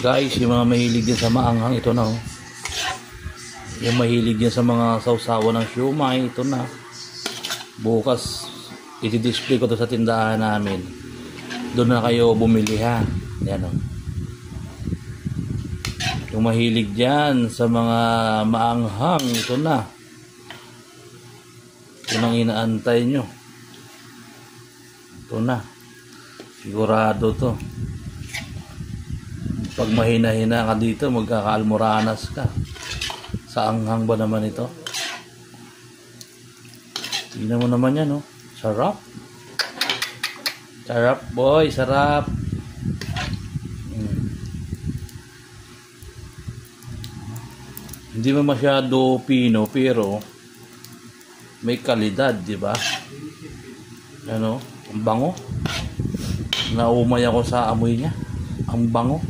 Guys, yung mga mahilig din sa maanghang, ito na oh. Yung mahilig din sa mga sausawa ng siumay, ito na. Bukas i-display ko to sa tindahan namin. Doon na kayo bumili ha. Yan oh. Yung mahilig dyan sa mga maanghang, ito na. Ito nang inaantay nyo. Ito na. Sigurado to. Pag mahina-hina ka dito, magkakaalmoranas ka. Sa anghang ba naman ito? Tingnan mo naman yan, no? Sarap. Sarap, boy. Sarap. Hindi mo masyado pino, pero may kalidad, di ba? Ano? Ang bango. Naumay ako sa amoy niya. Ang bango.